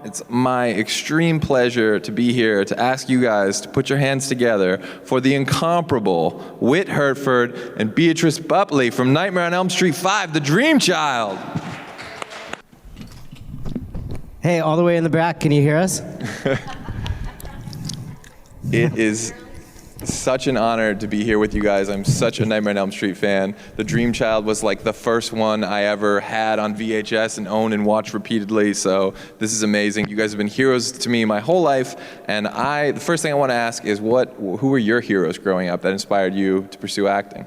it's my extreme pleasure to be here to ask you guys to put your hands together for the incomparable Whit Hertford and Beatrice Boepple from Nightmare on Elm Street 5, The Dream Child. Hey, all the way in the back, can you hear us? It is such an honor to be here with you guys. I'm such a Nightmare on Elm Street fan. The Dream Child was like the first one I ever had on VHS and owned and watched repeatedly, so this is amazing. You guys have been heroes to me my whole life, and the first thing I want to ask is who were your heroes growing up that inspired you to pursue acting?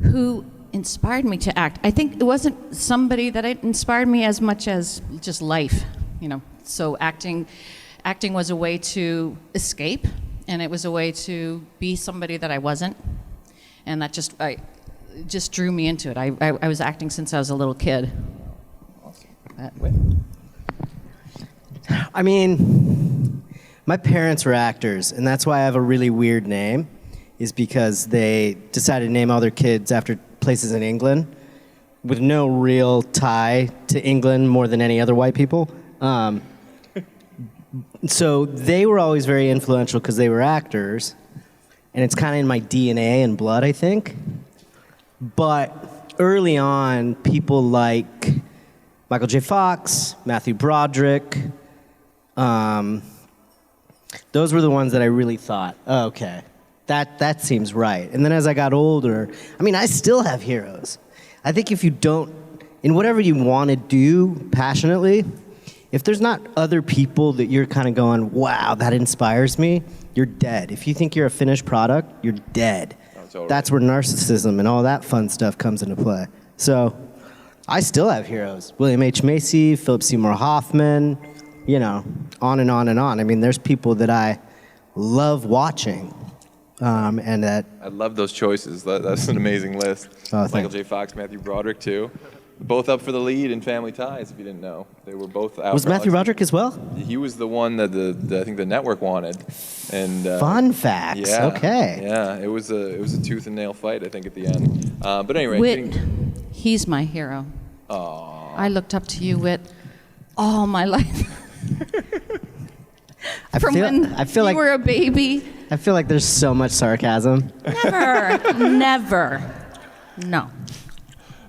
Who inspired me to act? I think it wasn't somebody that inspired me as much as just life, So acting was a way to escape, and it was a way to be somebody that I wasn't, and that just drew me into it. I was acting since I was a little kid. Awesome. I mean, my parents were actors, and that's why I have a really weird name, is because they decided to name all their kids after places in England with no real tie to England more than any other white people. So they were always very influential because they were actors, and it's kind of in my DNA and blood, I think. But early on, people like Michael J. Fox, Matthew Broderick, those were the ones that I really thought, oh, okay, that seems right. And then as I got older, I still have heroes. I think if you don't, in whatever you want to do passionately, if there's not other people that you're kind of going, wow, that inspires me, you're dead. If you think you're a finished product, you're dead. Oh, totally. That's where narcissism and all that fun stuff comes into play. So I still have heroes. William H. Macy, Philip Seymour Hoffman, on and on and on. There's people that I love watching. And that I love those choices. That's an amazing list. Oh, Michael J. Fox, Matthew Broderick, too. Both up for the lead in Family Ties, if you didn't know. They were both out. Was Matthew Broderick as well? He was the one that I think the network wanted. And fun facts. Yeah, okay. Yeah, it was a tooth and nail fight, I think, at the end. But anyway, Whit, he's my hero. Aww. I looked up to you, Whit, all my life. I feel like you were a baby. I feel like there's so much sarcasm. Never. No.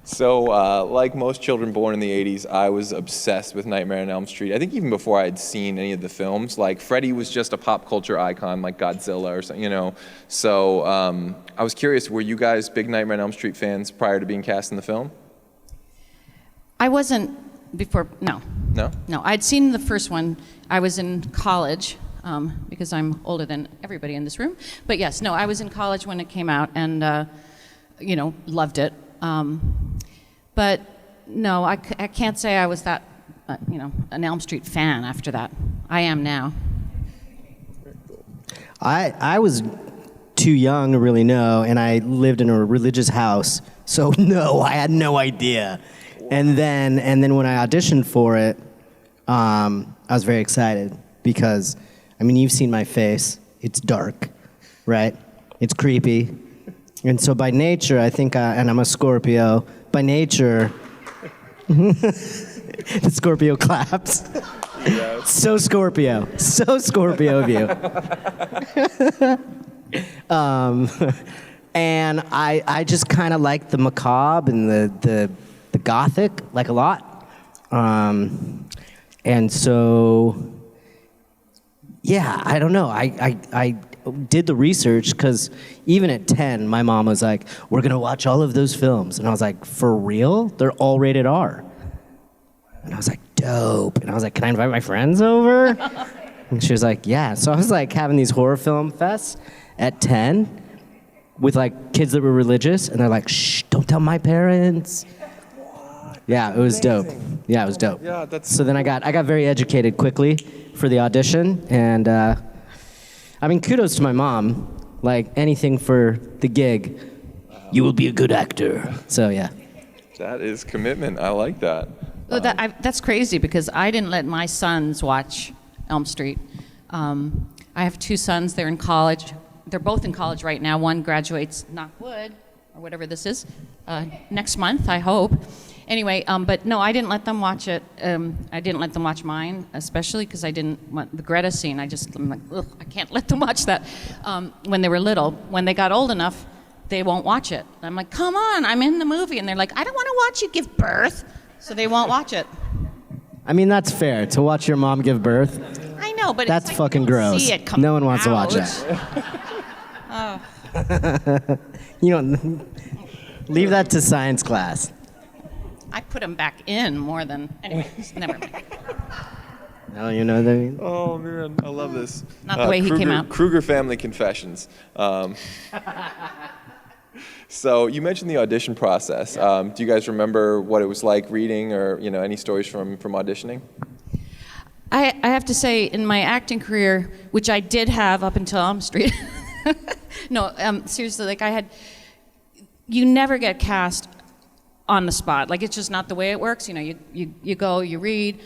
So, like most children born in the 80s, I was obsessed with Nightmare on Elm Street. I think even before I had seen any of the films, like Freddy was just a pop culture icon, like Godzilla or something, So, I was curious, were you guys big Nightmare on Elm Street fans prior to being cast in the film? I wasn't before, no. No? No, I'd seen the first one. I was in college, because I'm older than everybody in this room. But yes, no, I was in college when it came out and, loved it. But no, I can't say I was that, an Elm Street fan after that. I am now. I was too young to really know, and I lived in a religious house, so no, I had no idea. And then when I auditioned for it, I was very excited because, you've seen my face. It's dark, right? It's creepy. And so by nature, I think, and I'm a Scorpio, by nature, the Scorpio claps. Yes. So Scorpio of you. And I just kind of like the macabre and the gothic, like a lot. And so, yeah, I don't know. I did the research because even at 10, my mom was like, we're going to watch all of those films. And I was like, for real? They're all rated R. And I was like, dope. And I was like, can I invite my friends over? And she was like, yeah. So I was like having these horror film fests at 10 with like kids that were religious. And they're like, shh, don't tell my parents. Yeah, it was dope. Yeah, it was dope. Yeah, that's so then I got very educated quickly for the audition, and kudos to my mom. Like anything for the gig, you will be a good actor. So yeah. That is commitment. I like that. Oh, that's crazy because I didn't let my sons watch Elm Street. I have two sons. They're in college. They're both in college right now. One graduates, knock wood, or whatever this is, next month, I hope. Anyway, but no, I didn't let them watch it. I didn't let them watch mine, especially because I didn't want the Greta scene. I'm like, ugh, I can't let them watch that. When they were little, when they got old enough, they won't watch it. I'm like, come on, I'm in the movie, and they're like, I don't want to watch you give birth, so they won't watch it. I mean, that's fair to watch your mom give birth. I know, but That's it's like, fucking you don't gross. see it come No one wants to watch out. that. You don't leave that to science class. I put them back in more than anyway. Never mind. No, you know what I mean? Oh man, I love this. Not the way he came out. Krueger family confessions. So you mentioned the audition process. Do you guys remember what it was like reading, or any stories from auditioning? I have to say, in my acting career, which I did have up until Elm Street. No, seriously, like you never get cast on the spot. Like, it's just not the way it works. You go, you read.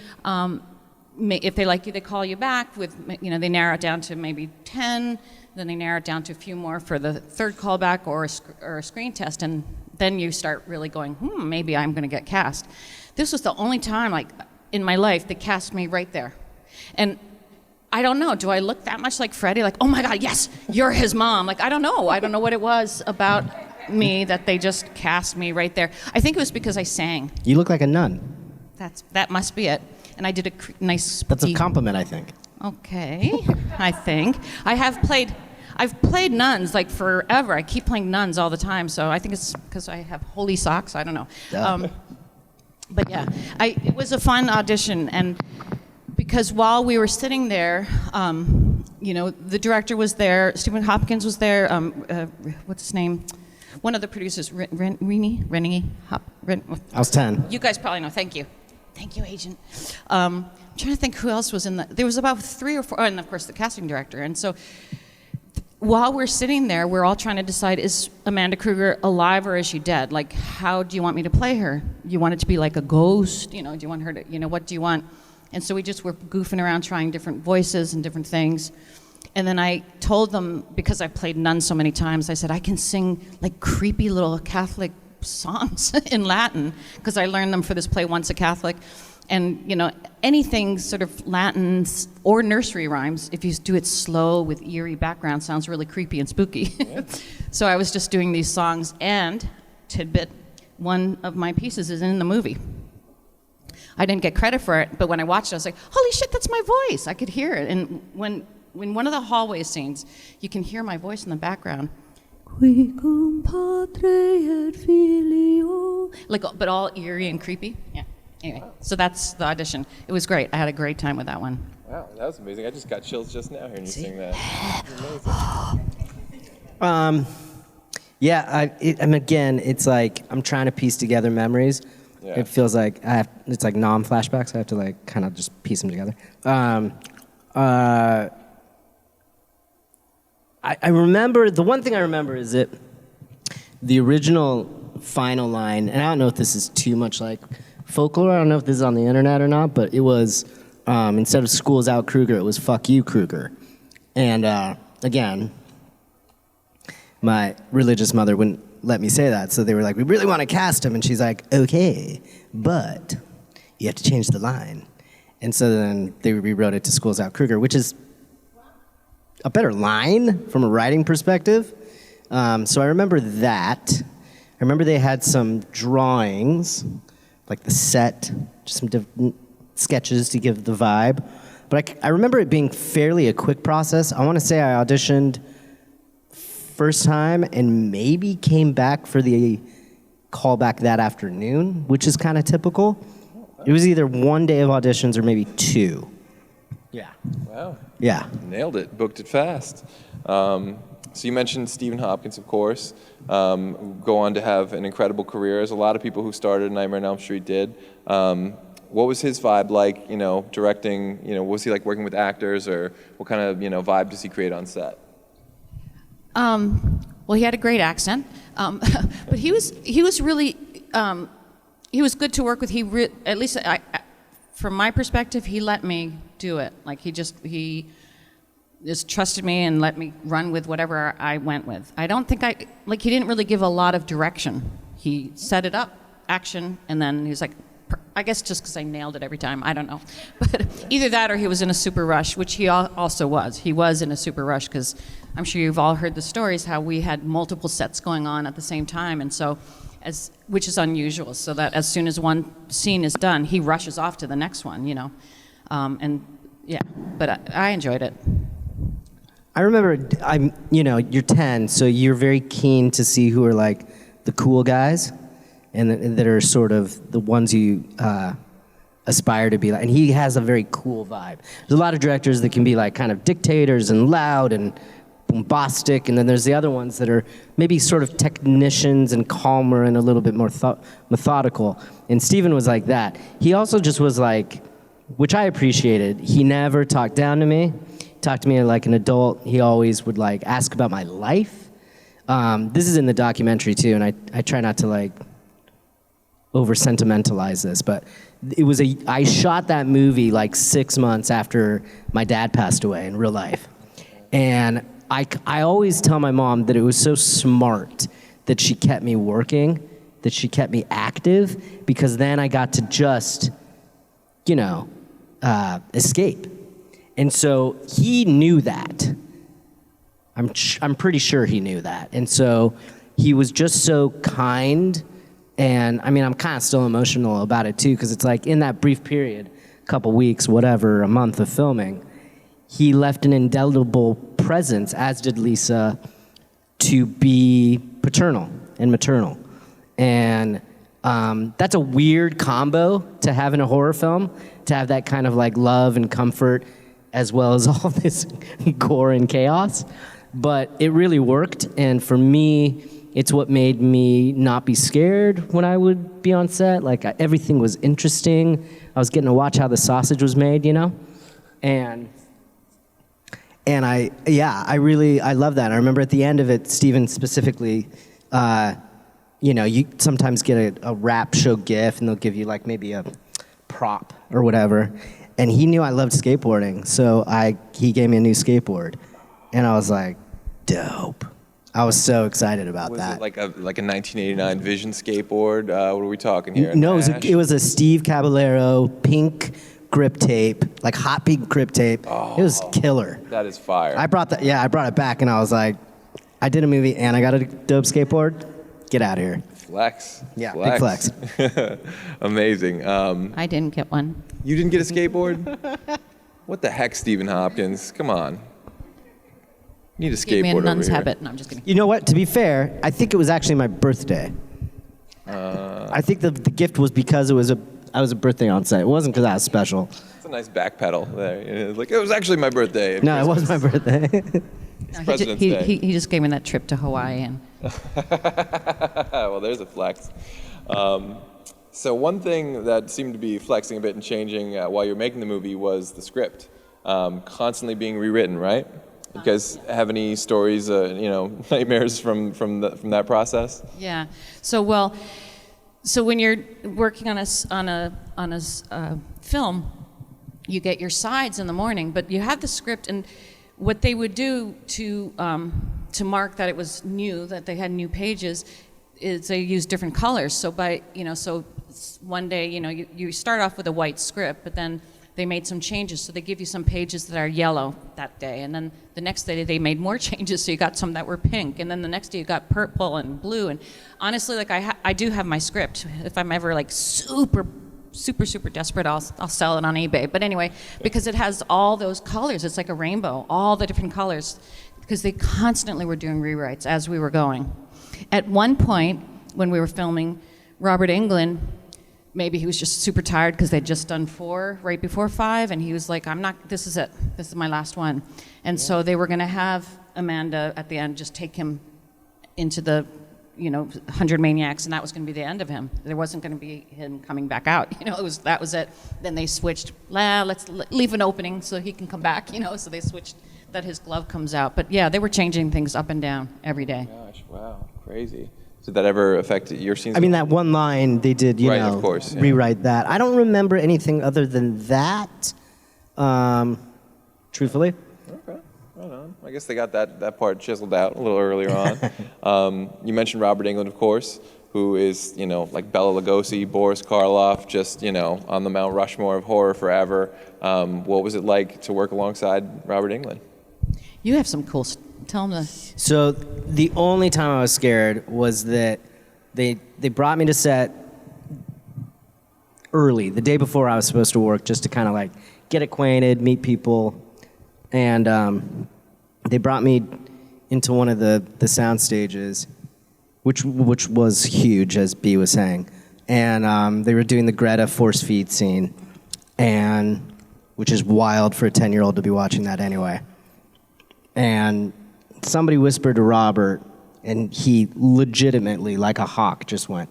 If they like you, they call you back with, they narrow it down to maybe 10, then they narrow it down to a few more for the third callback or a screen test, and then you start really going, maybe I'm going to get cast. This was the only time, like, in my life they cast me right there. And I don't know, do I look that much like Freddie? Like, oh my God, yes, you're his mom. Like, I don't know what it was about me that they just cast me right there. I think it was because I sang. You look like a nun. That must be it. And I did a nice. That's a compliment, I think. Okay, I think I've played nuns like forever. I keep playing nuns all the time, so I think it's because I have holy socks. I don't know. But yeah, it was a fun audition, and because while we were sitting there, the director was there, Stephen Hopkins was there. What's his name? One of the producers, Rennie. I was 10. You guys probably know. Thank you. Thank you, agent. I'm trying to think who else was in there was about 3 or 4, and of course the casting director. And so while we're sitting there, we're all trying to decide, is Amanda Krueger alive or is she dead? Like, how do you want me to play her? You want it to be like a ghost? Do you want her to, what do you want? And so we just were goofing around trying different voices and different things. And then I told them, because I've played nuns so many times, I said, I can sing like creepy little Catholic songs in Latin, because I learned them for this play, Once a Catholic. And, anything sort of Latin or nursery rhymes, if you do it slow with eerie background, sounds really creepy and spooky. Yeah. So I was just doing these songs, and tidbit, one of my pieces is in the movie. I didn't get credit for it, but when I watched it, I was like, holy shit, that's my voice. I could hear it. And when one of the hallway scenes, you can hear my voice in the background. Qui cum Patre et Filio. Like, but all eerie and creepy. Yeah. Anyway, so that's the audition. It was great. I had a great time with that one. Wow, that was amazing. I just got chills just now hearing you sing that. Yeah, and again, it's like I'm trying to piece together memories. Yeah. It feels like it's like non-flashbacks. I have to like kind of just piece them together. I remember, the one thing I remember is that the original final line, and I don't know if this is too much like folklore, I don't know if this is on the internet or not, but it was, instead of school's out Krueger, it was fuck you Krueger. And again, my religious mother wouldn't let me say that, so they were like, we really want to cast him, and she's like, okay, but you have to change the line. And so then they rewrote it to school's out Krueger, which is a better line from a writing perspective. So I remember that. I remember they had some drawings, like the set, just some different sketches to give the vibe. But I remember it being fairly a quick process. I want to say I auditioned first time and maybe came back for the callback that afternoon, which is kind of typical. It was either one day of auditions or maybe 2. Yeah. Wow. Yeah. Nailed it. Booked it fast. So you mentioned Stephen Hopkins, of course, go on to have an incredible career, as a lot of people who started Nightmare on Elm Street did. What was his vibe like, directing, what was he like working with actors, or what kind of, vibe does he create on set? Well, he had a great accent, but he was really, he was good to work with. At least from my perspective, he let me do it. Like, he just trusted me and let me run with whatever I went with. I don't think he didn't really give a lot of direction. He set it up, action, and then he was like, I guess just because I nailed it every time, I don't know. But either that or he was in a super rush, which he also was. He was in a super rush because I'm sure you've all heard the stories how we had multiple sets going on at the same time, and so, which is unusual, so that as soon as one scene is done, he rushes off to the next one, you know. And yeah, but I enjoyed it. I remember, you're 10, so you're very keen to see who are like the cool guys, and that are sort of the ones you aspire to be like. And he has a very cool vibe. There's a lot of directors that can be like kind of dictators and loud and bombastic, and then there's the other ones that are maybe sort of technicians and calmer and a little bit more methodical. And Steven was like that. He also just was like, which I appreciated, he never talked down to me. He talked to me like an adult. He always would like ask about my life. This is in the documentary too, and I try not to like over sentimentalize this, but I shot that movie like 6 months after my dad passed away in real life. And I always tell my mom that it was so smart that she kept me working, that she kept me active, because then I got to just, escape. And so he knew that. I'm pretty sure he knew that. And so he was just so kind. And I mean, I'm kind of still emotional about it too, because it's like in that brief period, a couple weeks, whatever, a month of filming, he left an indelible presence, as did Lisa, to be paternal and maternal. And that's a weird combo to have in a horror film, to have that kind of like love and comfort, as well as all this gore and chaos. But it really worked, and for me, it's what made me not be scared when I would be on set. Like, everything was interesting. I was getting to watch how the sausage was made, And I love that. I remember at the end of it, Steven specifically, you sometimes get a rap show gif, and they'll give you like maybe a prop or whatever. And he knew I loved skateboarding, so he gave me a new skateboard. And I was like, dope. I was so excited about that. Was it like a 1989 Vision skateboard? What are we talking here? No, it was a Steve Caballero pink grip tape, like hot pink grip tape. Oh, it was killer. That is fire. I brought it back, and I was like, I did a movie and I got a dope skateboard. Get out of here. Flex. Yeah, big flex. Amazing. I didn't get one. You didn't get a skateboard? What the heck, Stephen Hopkins? Come on. You need a skateboard Gave me a over nun's here. habit. No, I'm just kidding. You know what? To be fair, I think it was actually my birthday. I think the gift was because I was a birthday on set. It wasn't because I was special. It's a nice back pedal there. It was actually my birthday. No, it wasn't my birthday. No, President's Day. he just gave me that trip to Hawaii. And Well, there's a flex. So one thing that seemed to be flexing a bit and changing while you were making the movie was the script, constantly being rewritten, right? You guys have any stories, nightmares from that process? yeah. So when you're working on a film, you get your sides in the morning, but you have the script, and what they would do to mark that it was new, that they had new pages, is they use different colors. So so one day, you start off with a white script, but then they made some changes. So they give you some pages that are yellow that day, and then the next day they made more changes. So you got some that were pink, and then the next day you got purple and blue. And honestly, like I do have my script. If I'm ever like super desperate, I'll sell it on eBay. But anyway, because it has all those colors, it's like a rainbow, all the different colors, because they constantly were doing rewrites as we were going. At one point, when we were filming, Robert Englund, maybe he was just super tired because they'd just done 4 right before 5, and he was like, this is it. This is my last one. And so they were going to have Amanda at the end just take him into the 100 Maniacs, and that was going to be the end of him. There wasn't going to be him coming back out. That was it. Then they switched, let's leave an opening so he can come back, so they switched that his glove comes out. But yeah, they were changing things up and down every day. Gosh, wow, crazy. Did that ever affect your scenes? I mean, that one line they did, Right, of course, yeah. rewrite that. I don't remember anything other than that, truthfully. Okay, right on. I guess they got that part chiseled out a little earlier on. You mentioned Robert Englund, of course. who is, like Bela Lugosi, Boris Karloff, just, on the Mount Rushmore of horror forever. What was it like to work alongside Robert Englund? You have some cool. Tell them the. So the only time I was scared was that they brought me to set early, the day before I was supposed to work, just to kind of like get acquainted, meet people, and they brought me into one of the sound stages, which was huge, as B was saying, and they were doing the Greta force feed scene, and which is wild for a 10-year-old to be watching that anyway. And somebody whispered to Robert, and he legitimately, like a hawk, just went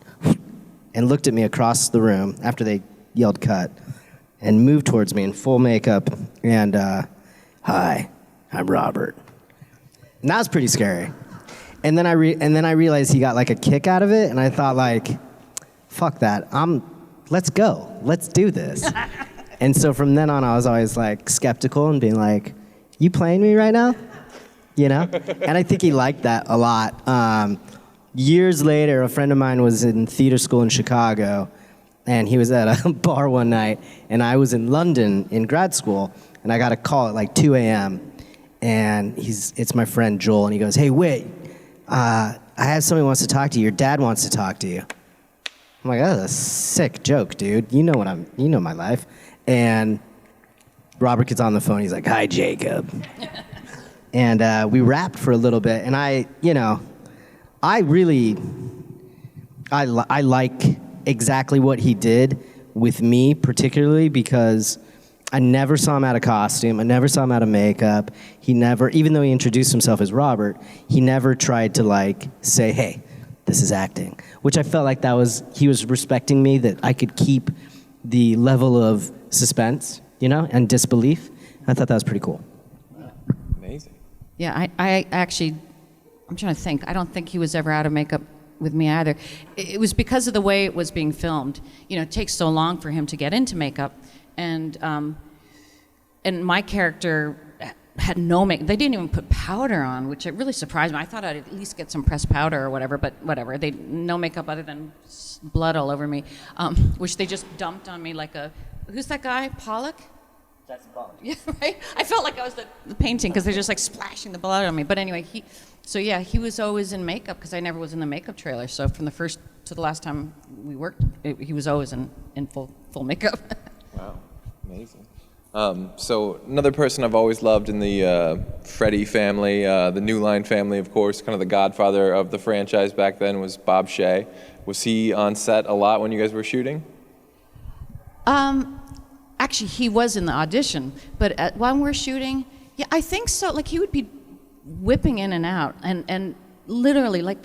and looked at me across the room after they yelled cut, and moved towards me in full makeup, and hi, I'm Robert. And that was pretty scary. And then I realized he got like a kick out of it, and I thought like, fuck that, let's go, let's do this. And so from then on, I was always like skeptical and being like, you playing me right now? And I think he liked that a lot. Years later, a friend of mine was in theater school in Chicago, and he was at a bar one night, and I was in London in grad school, and I got a call at like 2 a.m., and it's my friend Joel, and he goes, hey, Whit, I have somebody who wants to talk to you. Your dad wants to talk to you. I'm like, that's a sick joke, dude. You know my life. And Robert gets on the phone. He's like, hi, Jacob. And we rapped for a little bit, and I like exactly what he did with me, particularly because I never saw him out of costume. I never saw him out of makeup. He never, even though he introduced himself as Robert, he never tried to like say, hey, this is acting, which I felt like he was respecting me, that I could keep the level of suspense, and disbelief. I thought that was pretty cool. Amazing. Yeah, I actually, I'm trying to think. I don't think he was ever out of makeup with me either. It was because of the way it was being filmed. It takes so long for him to get into makeup, and my character had no makeup. They didn't even put powder on, which it really surprised me. I thought I'd at least get some pressed powder or whatever, but whatever. No makeup other than blood all over me, which they just dumped on me like who's that guy? Pollock? That's Pollock. Yeah, right? I felt like I was the painting because they're just like splashing the blood on me. But anyway, he was always in makeup because I never was in the makeup trailer. So from the first to the last time we worked, he was always in full makeup. Wow, amazing. So another person I've always loved in the Freddie family, the New Line family, of course, kind of the godfather of the franchise back then, was Bob Shea. Was he on set a lot when you guys were shooting? Actually, he was in the audition, but when we're shooting, yeah, I think so. Like, he would be whipping in and out, and literally, like,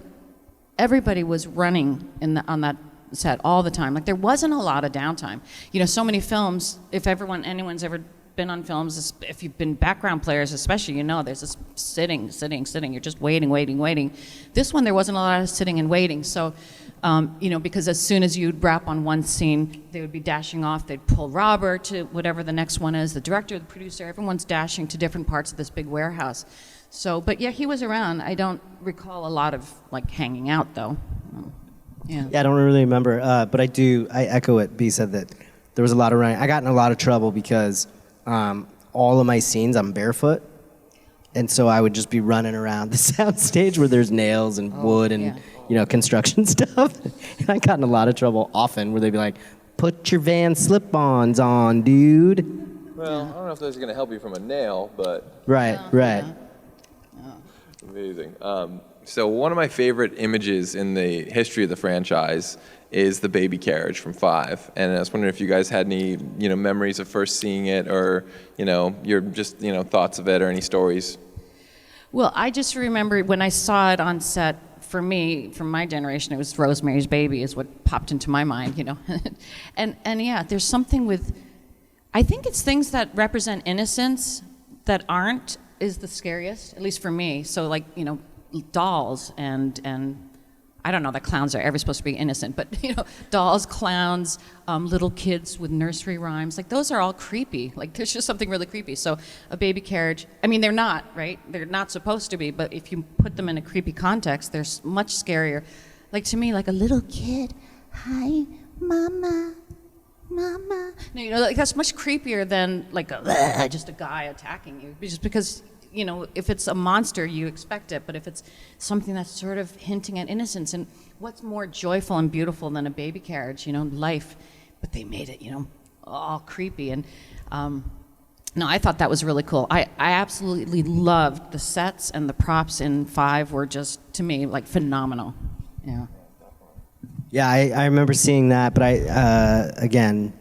everybody was running on that set all the time. Like, there wasn't a lot of downtime. So many films, if anyone's ever been on films, if you've been background players especially, there's this sitting. You're just waiting. This one, there wasn't a lot of sitting and waiting. So, because as soon as you'd wrap on one scene, they would be dashing off. They'd pull Robert to whatever the next one is, the director, the producer, everyone's dashing to different parts of this big warehouse. So, but yeah, he was around. I don't recall a lot of, like, hanging out, though. Yeah, I don't really remember, but I echo what B said, that there was a lot of running. I got in a lot of trouble because all of my scenes, I'm barefoot, and so I would just be running around the sound stage where there's nails and wood and construction stuff. And I got in a lot of trouble often where they'd be like, put your Van slip-ons on, dude. Well, I don't know if those are going to help you from a nail, but... Right. Yeah. Amazing. So one of my favorite images in the history of the franchise is the baby carriage from 5. And I was wondering if you guys had any, memories of first seeing it, or, your just, thoughts of it, or any stories. Well, I just remember when I saw it on set, for me, from my generation, it was Rosemary's Baby is what popped into my mind, and yeah, there's something with, I think it's things that represent innocence that aren't is the scariest, at least for me. So, like, dolls and I don't know that clowns are ever supposed to be innocent, but dolls, clowns, little kids with nursery rhymes, like, those are all creepy. Like, there's just something really creepy. So a baby carriage, I mean, they're not, right? They're not supposed to be, but if you put them in a creepy context, they're much scarier. like to me, like a little kid, hi, mama. Mama. No, you know, like that's much creepier than like just a guy attacking you. Just because, you know, if it's a monster, you expect it. But if it's something that's sort of hinting at innocence, and what's more joyful and beautiful than a baby carriage, you know, life. But they made it, you know, all creepy. And no, I thought that was really cool. I absolutely loved the sets, and the props in 5 were just, to me, like phenomenal. Yeah. Yeah, I remember seeing that, but again,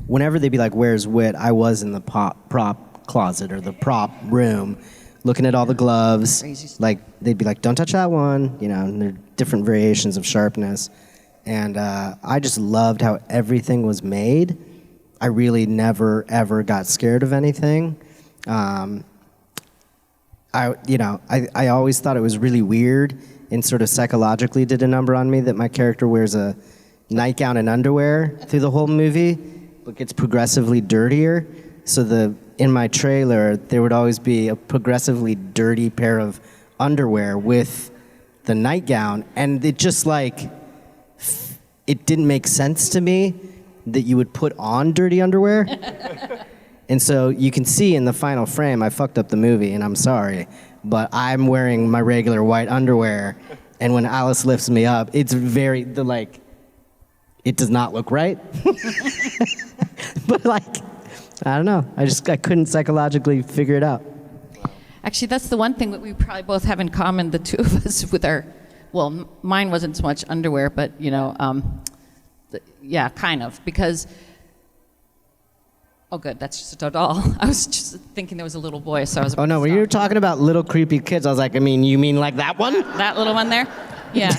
whenever they'd be like, "Where's Whit?" I was in the prop closet or the prop room, looking at all the gloves. Crazy stuff. Like they'd be like, "Don't touch that one," you know. And they're different variations of sharpness, and I just loved how everything was made. I really never ever got scared of anything. I always thought it was really weird. And sort of psychologically did a number on me that my character wears a nightgown and underwear through the whole movie, but gets progressively dirtier. So in my trailer, there would always be a progressively dirty pair of underwear with the nightgown, and it just like, it didn't make sense to me that you would put on dirty underwear. And so you can see in the final frame, I fucked up the movie, and I'm sorry. But I'm wearing my regular white underwear, and when Alice lifts me up, it's it does not look right. But like, I don't know. I couldn't psychologically figure it out. Actually, that's the one thing that we probably both have in common, the two of us, with our, well, mine wasn't so much underwear, but, you know, yeah, kind of, because, oh, good, that's just a doll. I was just thinking there was a little boy, so I was. Oh, no, when you were talking about little creepy kids, I was like, you mean like that one? That little one there? Yeah.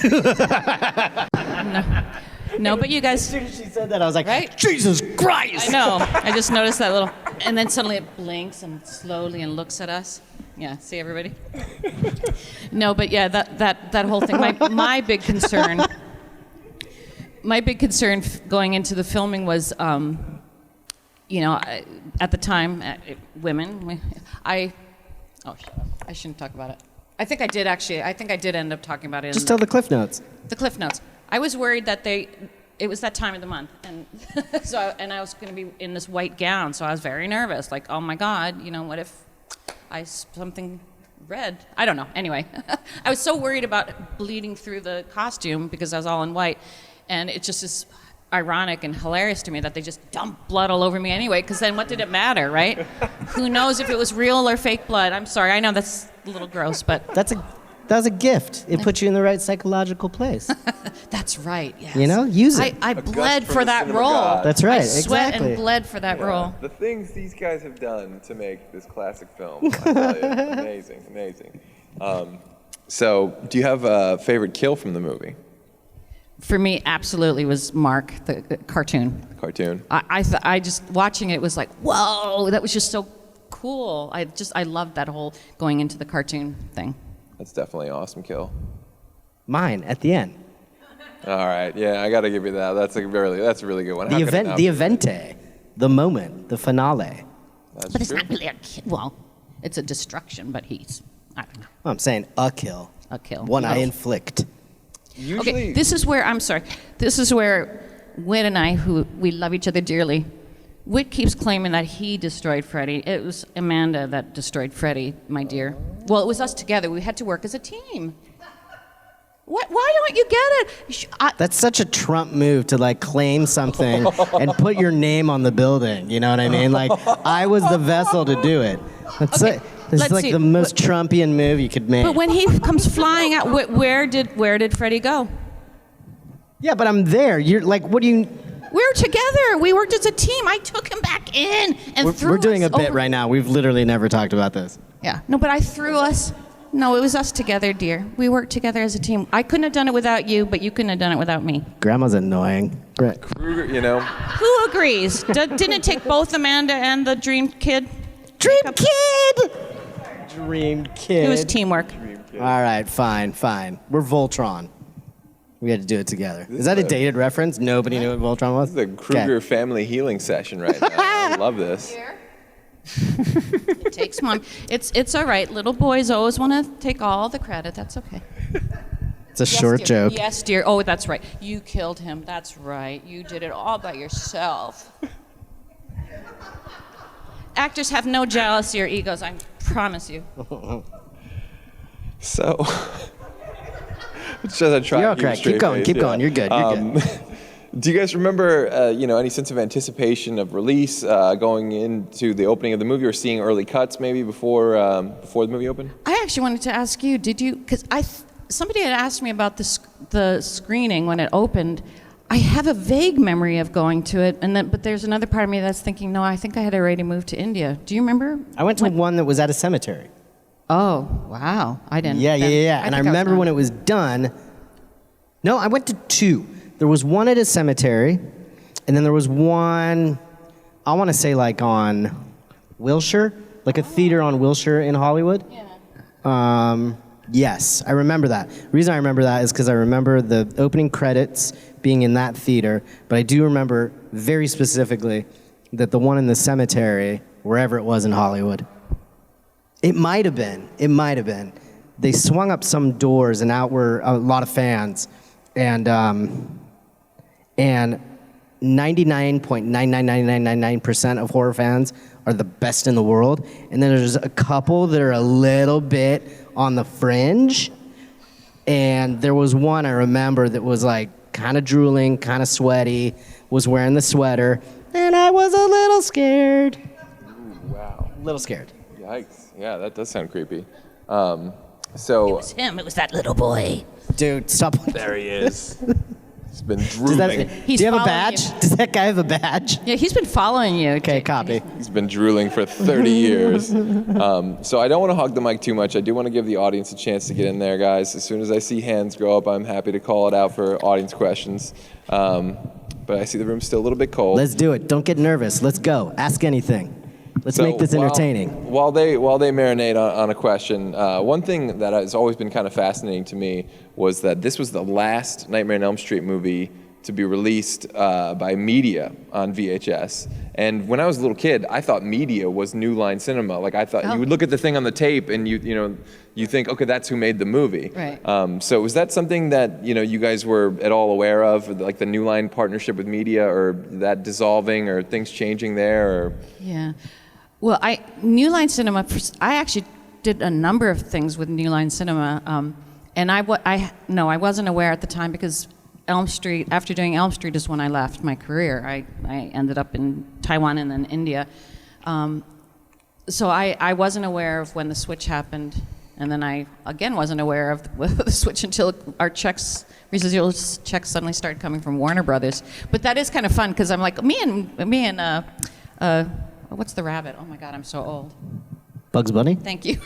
No, but you guys. As soon as she said that, I was like, right? Jesus Christ! I know. I just noticed that little, and then suddenly it blinks and slowly and looks at us. Yeah, see everybody? No, but yeah, that whole thing. My big concern. My big concern going into the filming was. You know, at the time, women, oh, shut up. I shouldn't talk about it. I think I did, actually. I think I did end up talking about it. Just tell the Cliff Notes. The Cliff Notes. I was worried that it was that time of the month. And I was going to be in this white gown, so I was very nervous. Like, oh my God, you know, what if something red? I don't know. Anyway, I was so worried about bleeding through the costume because I was all in white. And it just is ironic and hilarious to me that they just dumped blood all over me anyway, because then what did it matter, right? Who knows if it was real or fake blood? I'm sorry, I know that's a little gross, but... That was a gift. It put you in the right psychological place. That's right, yes. You know, use it. I bled for that role. God. That's right, I sweat exactly. and bled for that role. The things these guys have done to make this classic film, I tell you, amazing, amazing. So, do you have a favorite kill from the movie? For me, absolutely was Mark, the cartoon. Cartoon. I just, watching it was like, whoa, that was just so cool. I loved that whole going into the cartoon thing. That's definitely an awesome kill. Mine, at the end. All right, yeah, I got to give you that. That's a really good one. The evente, the moment, the finale. That's But it's true. not really a kill. Well, it's a destruction, but I don't know, Well, I'm saying a kill. a kill. One I Oh. inflict. Usually, Okay, this is where Whit and I, who we love each other dearly, Whit keeps claiming that he destroyed Freddie. It was Amanda that destroyed Freddie, my dear. Well, it was us together. We had to work as a team. What? Why don't you get it? That's such a Trump move to like claim something and put your name on the building. You know what I mean? Like I was the vessel to do it. This is let's like see. the most Trumpian move you could make. But when he comes flying out, where did Freddie go? Yeah, but I'm there. You're like, what do you? We're together. We worked as a team. I took him back in and threw We're doing us a bit over. right now. We've literally never talked about this. Yeah. No, but I threw us. No, it was us together, dear. We worked together as a team. I couldn't have done it without you, but you couldn't have done it without me. Grandma's annoying. Right. Krueger, you know, Who agrees? Didn't it take both Amanda and the Dream Kid? Dream Kid. Dream Kid. It was teamwork. All right, fine. We're Voltron. We had to do it together. Is that a dated reference? Nobody knew what Voltron was? this is a Krueger family healing session right now. I love this. It takes mom. It's all right. Little boys always want to take all the credit. That's okay. It's a short dear. joke. Yes, dear. Oh, that's right. You killed him. That's right. You did it all by yourself. Actors have no jealousy or egos, I promise you. So, just a try. You're okay. Keep going. Keep going. You're good. You're good. Do you guys remember, any sense of anticipation of release going into the opening of the movie, or seeing early cuts maybe before the movie opened? I actually wanted to ask you, did you? Because somebody had asked me about the screening when it opened. I have a vague memory of going to it, but there's another part of me that's thinking, no, I think I had already moved to India. Do you remember? I went to one that was at a cemetery. Oh, wow. I didn't. Yeah. And I remember when it was done. No, I went to two. There was one at a cemetery, and then there was one, I want to say like on Wilshire, like a theater on Wilshire in Hollywood. Yeah. Yes, I remember that. The reason I remember that is because I remember the opening credits being in that theater, but I do remember very specifically that the one in the cemetery, wherever it was in Hollywood, it might have been. They swung up some doors, and out were a lot of fans, and 99.99999% of horror fans are the best in the world, and then there's a couple that are a little bit on the fringe. And there was one I remember that was like kind of drooling, kind of sweaty, was wearing the sweater, and I was a little scared. Ooh, wow. A little scared. Yikes. Yeah, that does sound creepy. It was him. It was that little boy. Dude, stop. There he is. He's been drooling. Do you have a badge? Does that guy have a badge? Yeah, he's been following you. Okay, copy. He's been drooling for 30 years. So I don't want to hog the mic too much. I do want to give the audience a chance to get in there, guys. As soon as I see hands go up, I'm happy to call it out for audience questions. But I see the room's still a little bit cold. Let's do it. Don't get nervous. Let's go. Ask anything. Let's make this entertaining. While they marinate on a question, one thing that has always been kind of fascinating to me was that this was the last Nightmare on Elm Street movie to be released by media on VHS. And when I was a little kid, I thought media was New Line Cinema. Like I thought you would look at the thing on the tape and you think, okay, that's who made the movie. Right. So was that something that you guys were at all aware of, like the New Line partnership with media, or that dissolving, or things changing there? Or? Yeah. Well, New Line Cinema, I actually did a number of things with New Line Cinema, and I wasn't aware at the time, because Elm Street, after doing Elm Street is when I left my career. I ended up in Taiwan and then India. So I wasn't aware of when the switch happened, and then I, again, wasn't aware of the switch until our residual checks suddenly started coming from Warner Brothers. But that is kind of fun, because I'm like, me and what's the rabbit? Oh my God, I'm so old. Bugs Bunny? Thank you.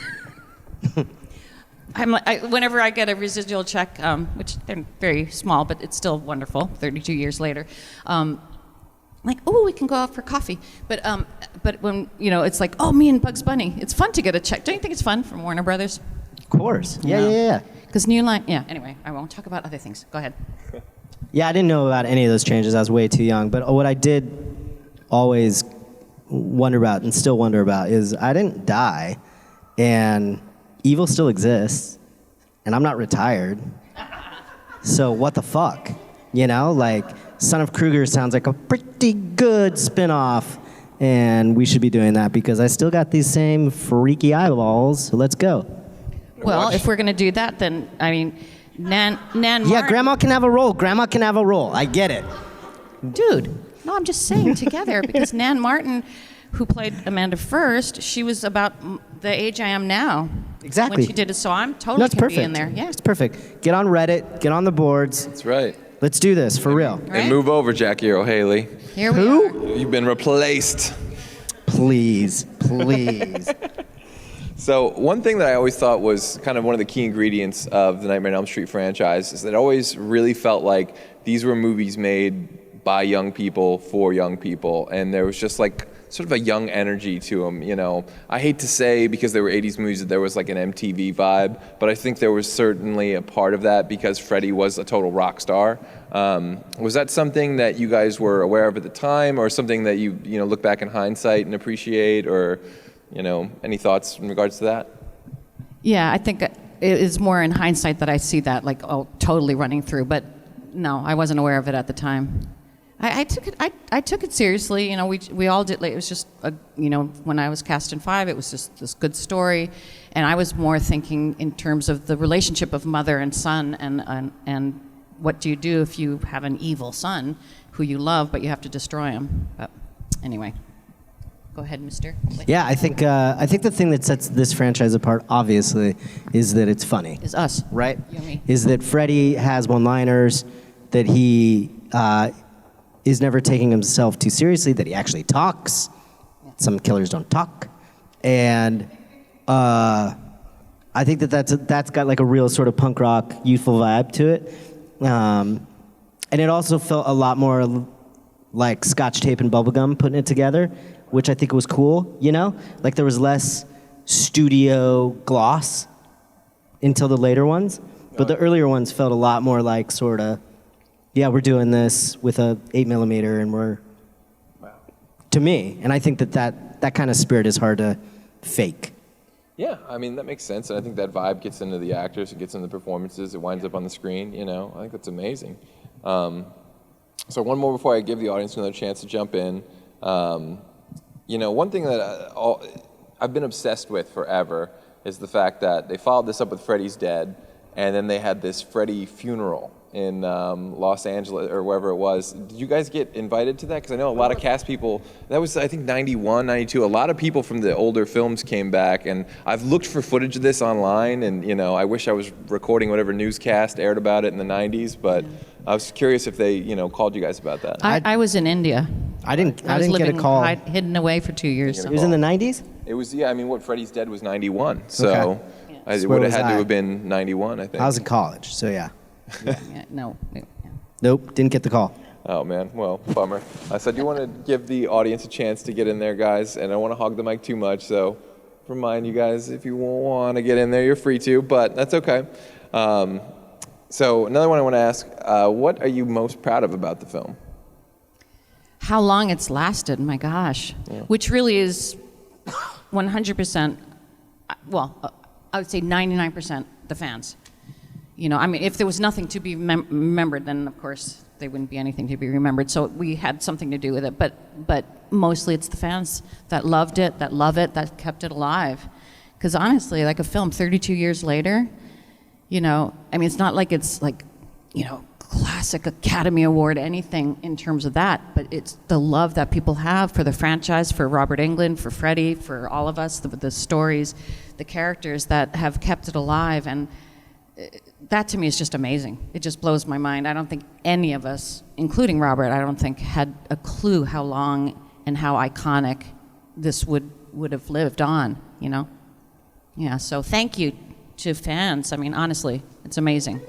Whenever I get a residual check, which they're very small, but it's still wonderful, 32 years later, I'm like, oh, we can go out for coffee. But when, it's like, oh, me and Bugs Bunny. It's fun to get a check. Don't you think it's fun from Warner Brothers? Of course. Yeah. Because New Line, anyway, I won't talk about other things. Go ahead. Yeah, I didn't know about any of those changes. I was way too young. But what I did always wonder about, and still wonder about, is I didn't die, and evil still exists, and I'm not retired. So what the fuck? Like Son of Krueger sounds like a pretty good spin-off, and we should be doing that because I still got these same freaky eyeballs. So let's go. Well, if we're gonna do that, then Nan Martin. Yeah, Grandma can have a role. Grandma can have a role. I get it. Dude, no, I'm just saying together, because Nan Martin, who played Amanda First, she was about the age I am now. Exactly. When she did it, so I'm totally That's perfect. Be in there. Yeah. It's perfect. Get on Reddit. Get on the boards. That's right. Let's do this for real. Right? And move over, Jackie Earle Haley. Here we Who? are. You've been replaced. Please. So one thing that I always thought was kind of one of the key ingredients of the Nightmare on Elm Street franchise is that it always really felt like these were movies made by young people for young people, and there was just like sort of a young energy to them. I hate to say, because they were 80s movies, that there was like an MTV vibe, but I think there was certainly a part of that because Freddie was a total rock star. Was that something that you guys were aware of at the time, or something that you look back in hindsight and appreciate, or any thoughts in regards to that? Yeah, I think it is more in hindsight that I see that, like, oh, totally running through. But no, I wasn't aware of it at the time. I took it. I took it seriously. You know, we all did. Like, it was just when I was cast in 5, it was just this good story, and I was more thinking in terms of the relationship of mother and son, and what do you do if you have an evil son who you love but you have to destroy him. But anyway, go ahead, Mister. Yeah, I think the thing that sets this franchise apart, obviously, is that it's funny. Is us, right? You and me. Is that Freddy has one-liners, that he is never taking himself too seriously, that he actually talks. Some killers don't talk. And I think that's got like a real sort of punk rock, youthful vibe to it. And it also felt a lot more like Scotch tape and bubblegum putting it together, which I think was cool, you know? Like there was less studio gloss until the later ones. But the earlier ones felt a lot more like sort of, yeah, we're doing this with a 8mm and we're, to me, and I think that kind of spirit is hard to fake. Yeah, I mean, that makes sense. And I think that vibe gets into the actors, it gets into the performances, it winds up on the screen, you know. I think that's amazing. So one more before I give the audience another chance to jump in. You know, one thing that I've been obsessed with forever is the fact that they followed this up with Freddy's Dead, and then they had this Freddy funeral in Los Angeles or wherever it was. Did you guys get invited to that? Because I know a lot of cast people, that was I think 91, 92, a lot of people from the older films came back, and I've looked for footage of this online, and you know, I wish I was recording whatever newscast aired about it in the 90s, but I was curious if they, you know, called you guys about that. I was in India. I didn't I was get a living call. hidden away for 2 years. It was in the 90s? It was, yeah, I mean, what Freddy's Dead was 91, so Okay. it So would where have had was to I? have been 91, I think. I was in college, so yeah. Yeah, no. Yeah. Nope, didn't get the call. Oh man, well, bummer. So I do want to give the audience a chance to get in there, guys, and I don't want to hog the mic too much, so remind you guys, if you want to get in there, you're free to, but that's okay. So another one I want to ask, what are you most proud of about the film? How long it's lasted, my gosh. Yeah. Which really is 100%, well, I would say 99% the fans. You know, I mean, if there was nothing to be remembered, then of course there wouldn't be anything to be remembered. So we had something to do with it, but mostly it's the fans that loved it, that love it, that kept it alive. Because honestly, like a film 32 years later, you know, I mean, it's not like it's like, you know, classic Academy Award, anything in terms of that, but it's the love that people have for the franchise, for Robert Englund, for Freddy, for all of us, the stories, the characters that have kept it alive, and that to me is just amazing. It just blows my mind. I don't think any of us, including Robert, I don't think had a clue how long and how iconic this would have lived on, you know? Yeah, so thank you to fans. I mean, honestly, it's amazing.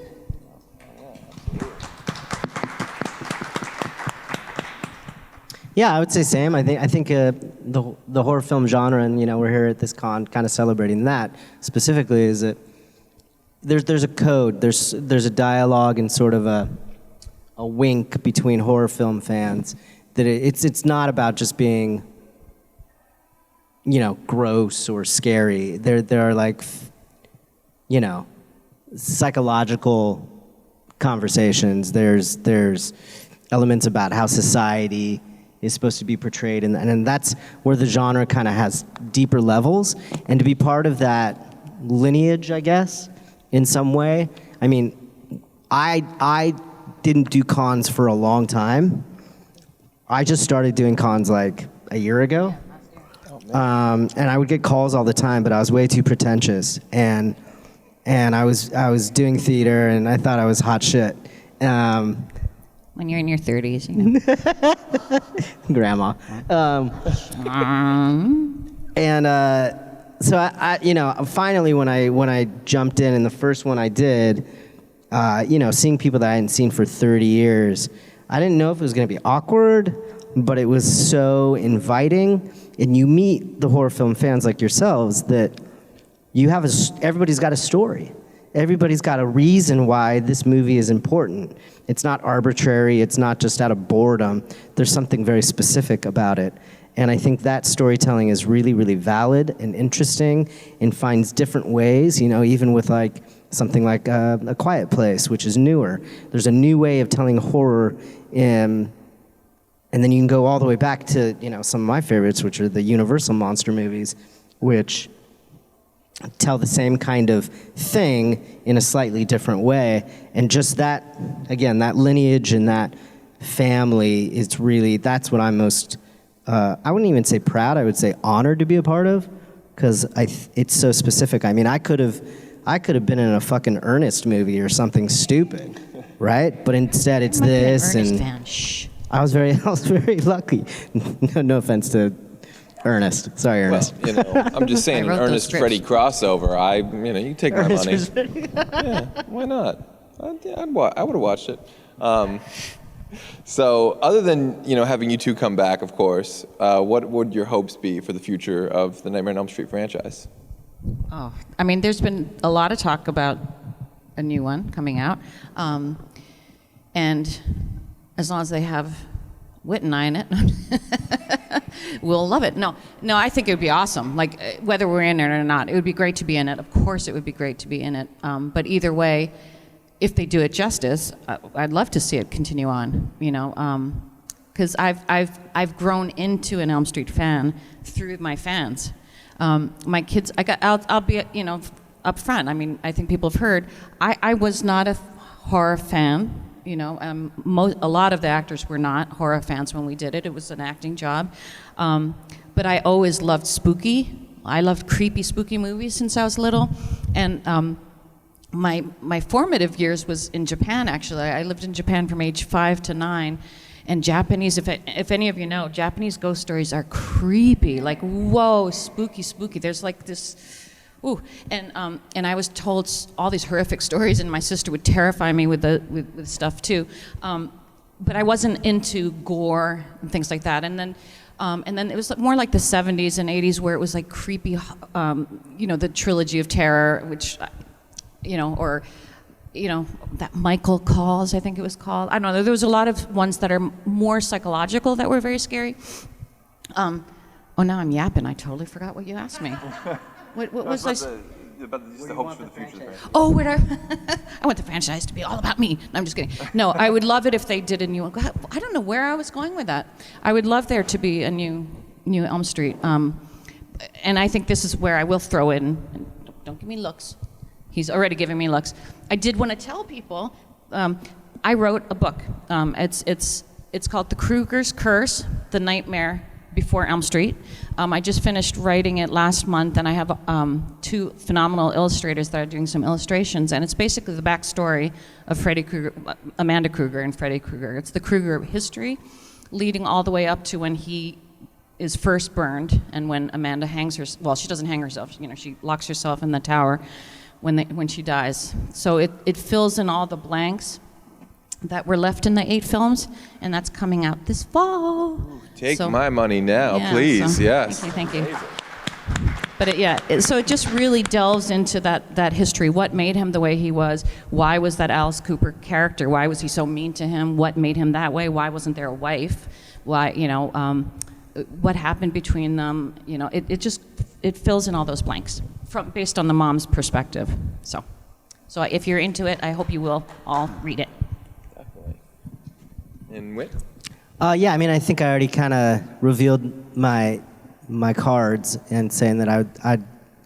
Yeah, I would say same. I think the horror film genre, and you know, we're here at this con, kind of celebrating that specifically, is that there's a code, there's a dialogue and sort of a wink between horror film fans that it's not about just being, you know, gross or scary. There are like, you know, psychological conversations. There's elements about how society is supposed to be portrayed, and that's where the genre kind of has deeper levels. And to be part of that lineage, I guess, in some way. I mean, I didn't do cons for a long time. I just started doing cons like a year ago. And I would get calls all the time, but I was way too pretentious. And I was doing theater, and I thought I was hot shit. When you're in your 30s, you know. Grandma. So I you know, finally when I jumped in, and the first one I did, you know, seeing people that I hadn't seen for 30 years, I didn't know if it was going to be awkward, but it was so inviting. And you meet the horror film fans like yourselves that you have everybody's got a story. Everybody's got a reason why this movie is important. It's not arbitrary. It's not just out of boredom. There's something very specific about it. And I think that storytelling is really, really valid and interesting and finds different ways, even with like something like A Quiet Place, which is newer. There's a new way of telling horror, and then you can go all the way back to, some of my favorites, which are the Universal monster movies, which tell the same kind of thing in a slightly different way. And just that, again, that lineage and that family is really, that's what I'm most, I wouldn't even say proud, I would say honored to be a part of, because it's so specific. I mean, I could have been in a fucking Ernest movie or something stupid, right? But instead it's this, and fan. Shh. I was very lucky. No offense to Ernest. Sorry, Ernest. Well, I'm just saying, an Ernest Freddy crossover. You can take my money. Yeah, why not? I would have watched it. So, other than having you two come back, of course, what would your hopes be for the future of the Nightmare on Elm Street franchise? Oh, I mean, there's been a lot of talk about a new one coming out, and as long as they have Whit and I in it, we'll love it. No, I think it would be awesome. Like, whether we're in it or not, it would be great to be in it. Of course, it would be great to be in it. But either way, if they do it justice, I'd love to see it continue on. Because I've grown into an Elm Street fan through my fans. My kids, I'll be up front. I mean, I think people have heard. I was not a horror fan. A lot of the actors were not horror fans when we did it. It was an acting job. But I always loved spooky. I loved creepy, spooky movies since I was little. And my formative years was in Japan, actually. I lived in Japan from age 5 to 9. And Japanese, if any of you know, Japanese ghost stories are creepy. Like, whoa, spooky. There's like this... Ooh, and I was told all these horrific stories, and my sister would terrify me with stuff too. But I wasn't into gore and things like that. And then it was more like the 70s and 80s where it was like creepy, the trilogy of terror, which, that Michael Calls, I think it was called. I don't know. There was a lot of ones that are more psychological that were very scary. Now I'm yapping. I totally forgot what you asked me. What was I? About the hopes for the future. Oh, I want the franchise to be all about me. No, I'm just kidding. No, I would love it if they did a new one. I don't know where I was going with that. I would love there to be a new Elm Street. And I think this is where I will throw in. Don't give me looks. He's already giving me looks. I did want to tell people. I wrote a book. It's called The Krueger's Curse: The Nightmare Before Elm Street. I just finished writing it last month, and I have 2 phenomenal illustrators that are doing some illustrations, and it's basically the backstory of Freddy Krueger, Amanda Krueger and Freddy Krueger. It's the Krueger history, leading all the way up to when he is first burned, and when Amanda hangs herself. Well, she doesn't hang herself. She locks herself in the tower when she dies. So it fills in all the blanks that were left in the 8 films, and that's coming out this fall. Take my money now, please. Yes. Thank you. But so it just really delves into that history. What made him the way he was? Why was that Alice Cooper character? Why was he so mean to him? What made him that way? Why wasn't there a wife? Why, what happened between them? It fills in all those blanks based on the mom's perspective. So if you're into it, I hope you will all read it. And Whit? I mean, I think I already kind of revealed my cards and saying that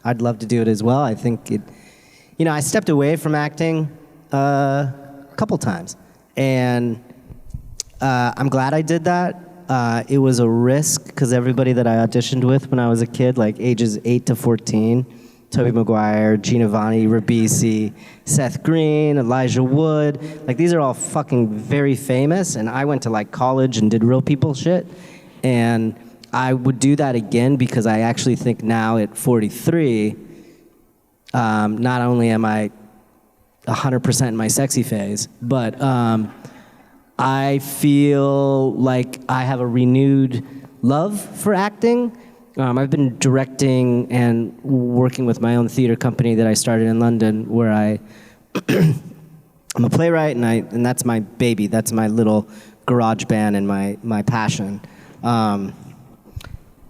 I'd love to do it as well. I think I stepped away from acting a couple times, and I'm glad I did that. It was a risk because everybody that I auditioned with when I was a kid, like ages 8 to 14, Tobey Maguire, Gina Vani, Ribisi, Seth Green, Elijah Wood. Like, these are all fucking very famous, and I went to, like, college and did real people shit. And I would do that again because I actually think now at 43, not only am I 100% in my sexy phase, but I feel like I have a renewed love for acting. I've been directing and working with my own theater company that I started in London, where I'm a playwright, and that's my baby. That's my little garage band and my passion.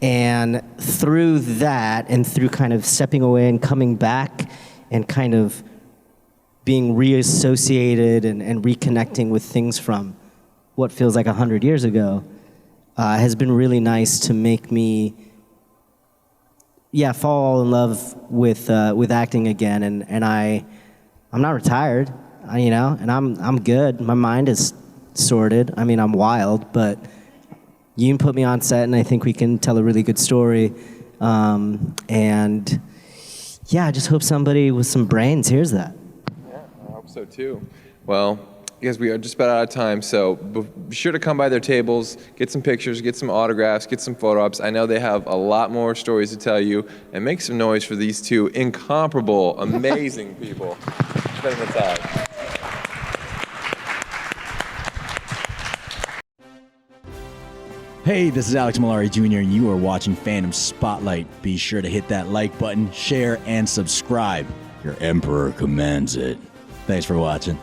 And through that, and through kind of stepping away and coming back and kind of being reassociated and reconnecting with things from what feels like 100 years ago, has been really nice to make me, fall in love with acting again. And I'm not retired, and I'm good. My mind is sorted. I mean, I'm wild, but you can put me on set, and I think we can tell a really good story. And I just hope somebody with some brains hears that. Yeah, I hope so too. Well, I guess we are just about out of time, so be sure to come by their tables, get some pictures, get some autographs, get some photo ops. I know they have a lot more stories to tell you, and make some noise for these two incomparable, amazing people spending the time. Hey, this is Alex Malari Jr., and you are watching Fandom Spotlight. Be sure to hit that like button, share, and subscribe. Your Emperor commands it. Thanks for watching.